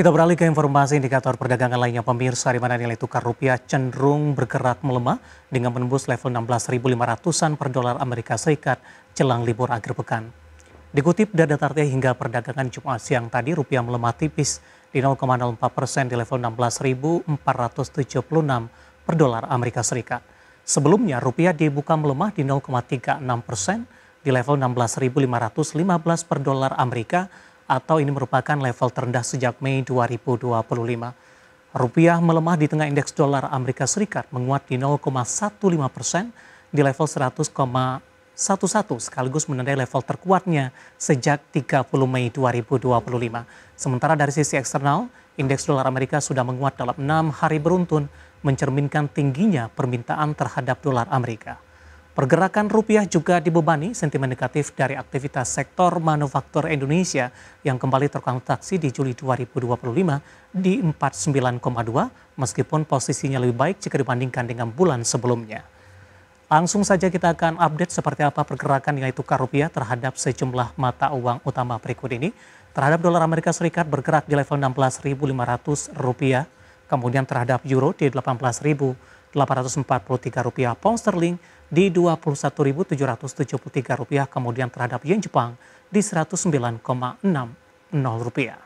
Kita beralih ke informasi indikator perdagangan lainnya pemirsa, di mana nilai tukar rupiah cenderung bergerak melemah dengan menembus level 16.500-an per dolar Amerika Serikat jelang libur akhir pekan. Dikutip data terkait hingga perdagangan Jumat siang tadi, rupiah melemah tipis di 0,04% di level 16.476 per dolar Amerika Serikat. Sebelumnya rupiah dibuka melemah di 0,36% di level 16.515 per dolar Amerika, atau ini merupakan level terendah sejak Mei 2025. Rupiah melemah di tengah indeks dolar Amerika Serikat menguat di 0,15% di level 100,11 sekaligus menandai level terkuatnya sejak 30 Mei 2025. Sementara dari sisi eksternal, indeks dolar Amerika sudah menguat dalam 6 hari beruntun, mencerminkan tingginya permintaan terhadap dolar Amerika. Pergerakan rupiah juga dibebani sentimen negatif dari aktivitas sektor manufaktur Indonesia yang kembali terkontraksi di Juli 2025 di 49,2 meskipun posisinya lebih baik jika dibandingkan dengan bulan sebelumnya. Langsung saja kita akan update seperti apa pergerakan nilai tukar rupiah terhadap sejumlah mata uang utama berikut ini. Terhadap dolar Amerika Serikat bergerak di level 16.500 rupiah, kemudian terhadap euro di 18.843 rupiah, pound sterling di 21.773 rupiah, kemudian terhadap yen Jepang di 109,60 rupiah.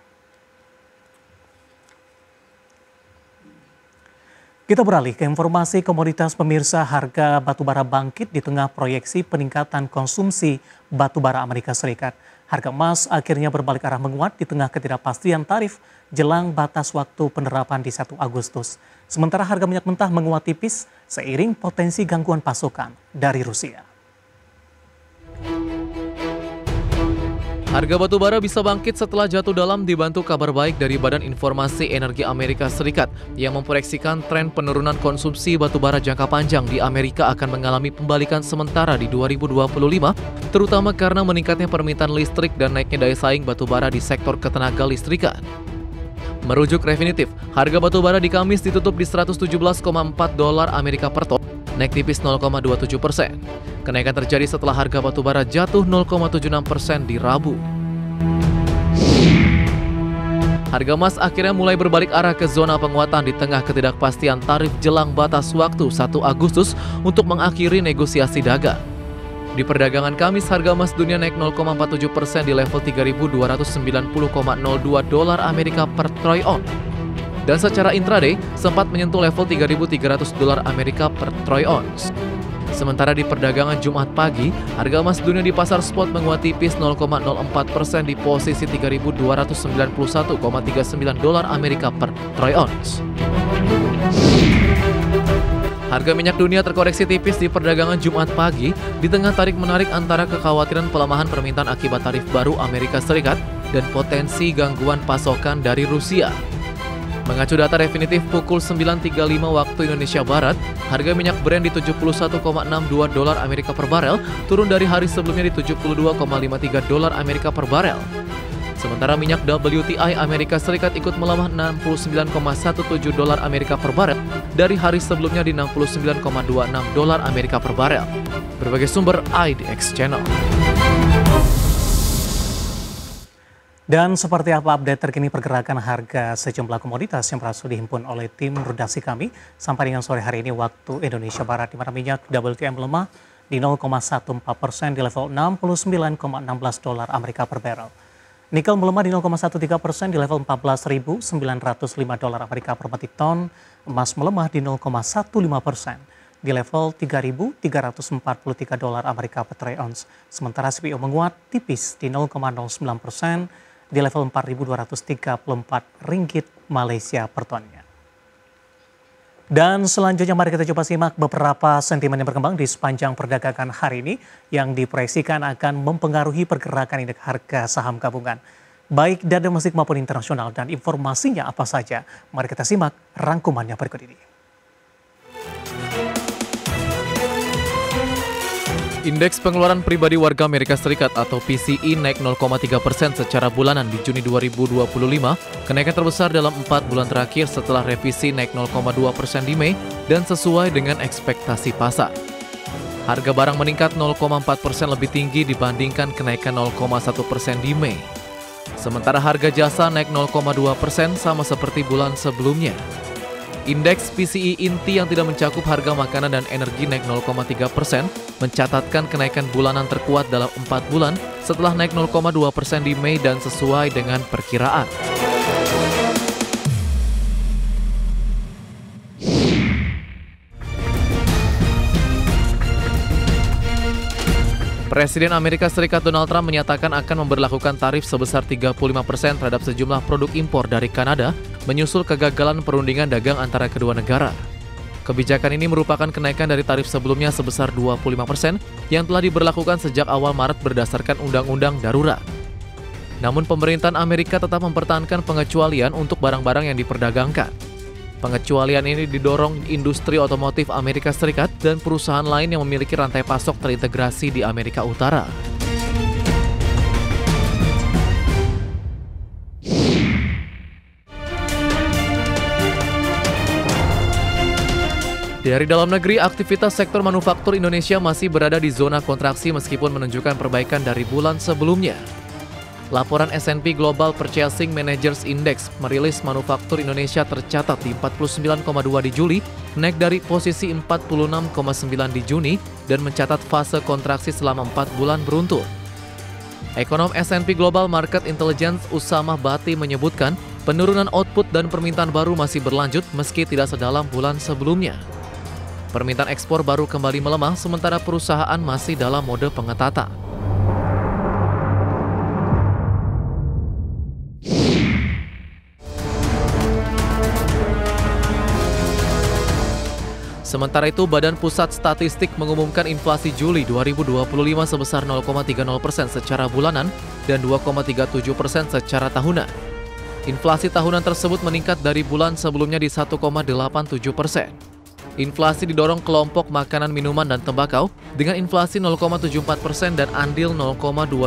Kita beralih ke informasi komoditas pemirsa. Harga batubara bangkit di tengah proyeksi peningkatan konsumsi batubara Amerika Serikat. Harga emas akhirnya berbalik arah menguat di tengah ketidakpastian tarif jelang batas waktu penerapan di 1 Agustus. Sementara harga minyak mentah menguat tipis seiring potensi gangguan pasokan dari Rusia. Harga batubara bisa bangkit setelah jatuh dalam dibantu kabar baik dari Badan Informasi Energi Amerika Serikat yang memproyeksikan tren penurunan konsumsi batubara jangka panjang di Amerika akan mengalami pembalikan sementara di 2025, terutama karena meningkatnya permintaan listrik dan naiknya daya saing batubara di sektor ketenaga listrikan. Merujuk Refinitiv, harga batubara di Kamis ditutup di 117,4 dolar Amerika per ton, naik tipis 0,27%. Kenaikan terjadi setelah harga batubara jatuh 0,76% di Rabu. Harga emas akhirnya mulai berbalik arah ke zona penguatan di tengah ketidakpastian tarif jelang batas waktu 1 Agustus untuk mengakhiri negosiasi dagang. Di perdagangan Kamis, harga emas dunia naik 0,47% di level 3.290,02 dolar Amerika per troy ounce. Dan secara intraday, sempat menyentuh level 3.300 dolar Amerika per troy ounce. Sementara di perdagangan Jumat pagi, harga emas dunia di pasar spot menguat tipis 0,04% di posisi 3.291,39 dolar Amerika per troy ounce. Harga minyak dunia terkoreksi tipis di perdagangan Jumat pagi di tengah tarik-menarik antara kekhawatiran pelemahan permintaan akibat tarif baru Amerika Serikat dan potensi gangguan pasokan dari Rusia. Mengacu data Refinitiv pukul 9.35 waktu Indonesia Barat, harga minyak Brent di 71,62 dolar Amerika per barel, turun dari hari sebelumnya di 72,53 dolar Amerika per barel. Sementara minyak WTI Amerika Serikat ikut melemah 69,17 dolar Amerika per barel dari hari sebelumnya di 69,26 dolar Amerika per barel. Berbagai sumber IDX Channel. Dan seperti apa update terkini pergerakan harga sejumlah komoditas yang berhasil dihimpun oleh tim redaksi kami sampai dengan sore hari ini waktu Indonesia Barat, di mana minyak WTI melemah di 0,14% di level 69,16 dolar Amerika per barel. Nikel melemah di 0,13% di level 14.905 dolar Amerika per metric ton. Emas melemah di 0,15% di level 3.343 dolar Amerika per troy ounce. Sementara CPO menguat tipis di 0,09% di level 4.234 ringgit Malaysia per tonnya. Dan selanjutnya mari kita coba simak beberapa sentimen yang berkembang di sepanjang perdagangan hari ini yang diproyeksikan akan mempengaruhi pergerakan indeks harga saham gabungan, baik dari domestik maupun internasional. Dan informasinya apa saja? Mari kita simak rangkumannya berikut ini. Indeks pengeluaran pribadi warga Amerika Serikat atau PCE naik 0,3% secara bulanan di Juni 2025, kenaikan terbesar dalam 4 bulan terakhir setelah revisi naik 0,2% di Mei dan sesuai dengan ekspektasi pasar. Harga barang meningkat 0,4% lebih tinggi dibandingkan kenaikan 0,1% di Mei. Sementara harga jasa naik 0,2% sama seperti bulan sebelumnya. Indeks PCE inti yang tidak mencakup harga makanan dan energi naik 0,3%, mencatatkan kenaikan bulanan terkuat dalam 4 bulan setelah naik 0,2% di Mei dan sesuai dengan perkiraan. Presiden Amerika Serikat Donald Trump menyatakan akan memberlakukan tarif sebesar 35% terhadap sejumlah produk impor dari Kanada, menyusul kegagalan perundingan dagang antara kedua negara. Kebijakan ini merupakan kenaikan dari tarif sebelumnya sebesar 25% yang telah diberlakukan sejak awal Maret berdasarkan undang-undang darurat. Namun pemerintahan Amerika tetap mempertahankan pengecualian untuk barang-barang yang diperdagangkan. Pengecualian ini didorong industri otomotif Amerika Serikat dan perusahaan lain yang memiliki rantai pasok terintegrasi di Amerika Utara. Dari dalam negeri, aktivitas sektor manufaktur Indonesia masih berada di zona kontraksi meskipun menunjukkan perbaikan dari bulan sebelumnya. Laporan S&P Global Purchasing Managers Index merilis manufaktur Indonesia tercatat di 49,2 di Juli, naik dari posisi 46,9 di Juni dan mencatat fase kontraksi selama 4 bulan beruntun. Ekonom S&P Global Market Intelligence Usama Bati menyebutkan penurunan output dan permintaan baru masih berlanjut meski tidak sedalam bulan sebelumnya. Permintaan ekspor baru kembali melemah sementara perusahaan masih dalam mode pengetatan. Sementara itu, Badan Pusat Statistik mengumumkan inflasi Juli 2025 sebesar 0,30% secara bulanan dan 2,37% secara tahunan. Inflasi tahunan tersebut meningkat dari bulan sebelumnya di 1,87%. Inflasi didorong kelompok makanan, minuman, dan tembakau dengan inflasi 0,74% dan andil 0,22%.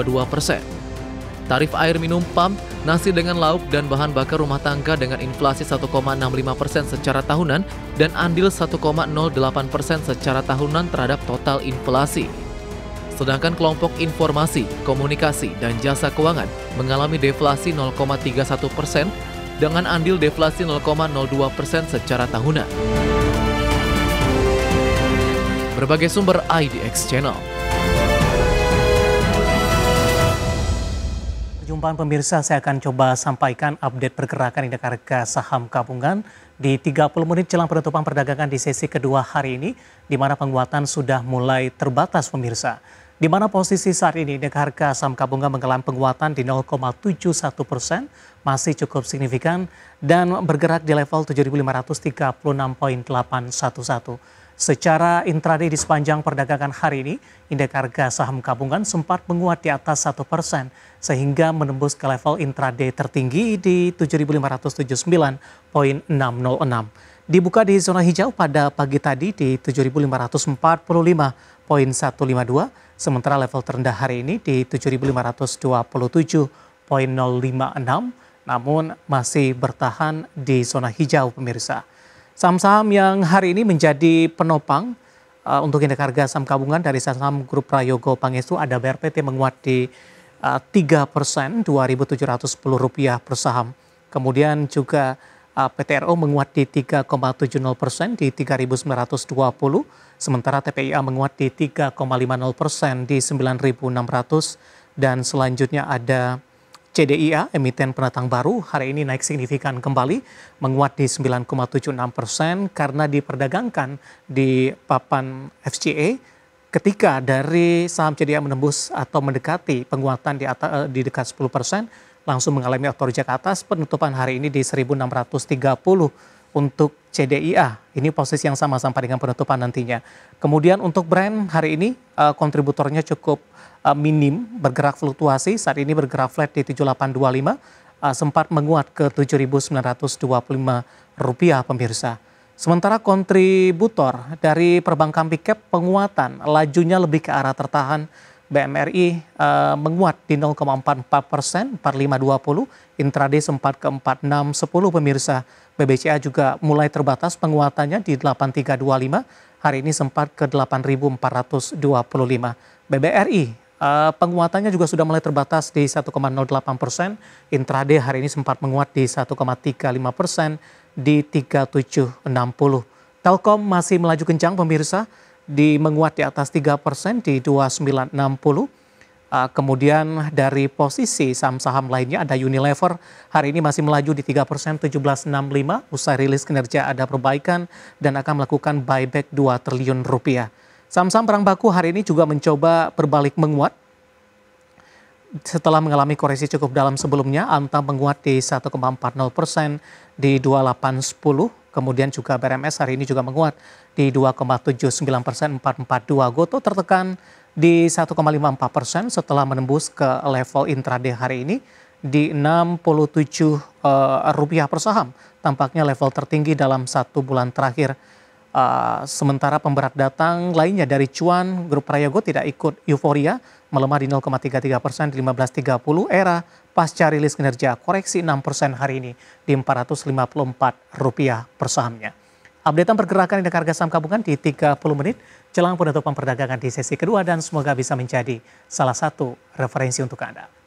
Tarif air minum PAM, nasi dengan lauk, dan bahan bakar rumah tangga dengan inflasi 1,65% secara tahunan dan andil 1,08% secara tahunan terhadap total inflasi. Sedangkan kelompok informasi, komunikasi, dan jasa keuangan mengalami deflasi 0,31% dengan andil deflasi 0,02% secara tahunan. Berbagai sumber IDX Channel. Perjumpaan pemirsa, saya akan coba sampaikan update pergerakan indeks harga saham gabungan di 30 menit jelang penutupan perdagangan di sesi kedua hari ini, di mana penguatan sudah mulai terbatas pemirsa. Di mana posisi saat ini indeks harga saham gabungan mengalami penguatan di 0,71%, masih cukup signifikan dan bergerak di level 7.536,811. Secara intraday di sepanjang perdagangan hari ini, indeks harga saham gabungan sempat menguat di atas 1%, sehingga menembus ke level intraday tertinggi di 7.579,606. Dibuka di zona hijau pada pagi tadi di 7.545,152, sementara level terendah hari ini di 7.527,056, namun masih bertahan di zona hijau pemirsa. Saham-saham yang hari ini menjadi penopang untuk indeks harga saham gabungan dari saham grup Prayogo Pangestu, ada BRPT menguat di 3%, Rp2.710 per saham. Kemudian juga PTRO menguat di 3,70% di 3.920, sementara TPIA menguat di 3,50% di 9.600, dan selanjutnya ada CDIA, emiten pendatang baru, hari ini naik signifikan kembali, menguat di 9,76% karena diperdagangkan di papan FCA ketika dari saham CDIA menembus atau mendekati penguatan di dekat 10%, langsung mengalami autoreject ke atas. Penutupan hari ini di 1.630 untuk CDIA. Ini posisi yang sama sampai dengan penutupan nantinya. Kemudian untuk brand hari ini kontributornya cukup minim, bergerak fluktuasi, saat ini bergerak flat di 7825, sempat menguat ke Rp7.925 pemirsa. Sementara kontributor dari perbankan big cap penguatan lajunya lebih ke arah tertahan. BMRI menguat di 0,44%, 4520, intraday sempat ke 4610 pemirsa. BBCA juga mulai terbatas penguatannya di 8325, hari ini sempat ke 8425. BBRI Penguatannya juga sudah mulai terbatas di 1,08%. Intraday hari ini sempat menguat di 1,35% di 3760. Telkom masih melaju kencang pemirsa, menguat di atas 3% di 2960. Kemudian dari posisi saham-saham lainnya ada Unilever, hari ini masih melaju di 3%, 1765. Usai rilis kinerja ada perbaikan dan akan melakukan buyback 2 triliun rupiah. Saham-saham perang baku hari ini juga mencoba berbalik menguat. Setelah mengalami koreksi cukup dalam sebelumnya, Antam menguat di 1,40% di 2810. Kemudian juga BRMS hari ini juga menguat di 2,79%, 442. Goto tertekan di 1,54% setelah menembus ke level intraday hari ini di 67 rupiah per saham. Tampaknya level tertinggi dalam 1 bulan terakhir. Sementara pemberat datang lainnya dari Cuan, Grup Prayogo tidak ikut euforia, melemah di 0,33% di 1530. Era pasca rilis kinerja koreksi 6% hari ini di Rp454 per sahamnya. Updatean pergerakan indeks harga saham gabungan di 30 menit jelang penutupan perdagangan di sesi kedua dan semoga bisa menjadi salah satu referensi untuk Anda.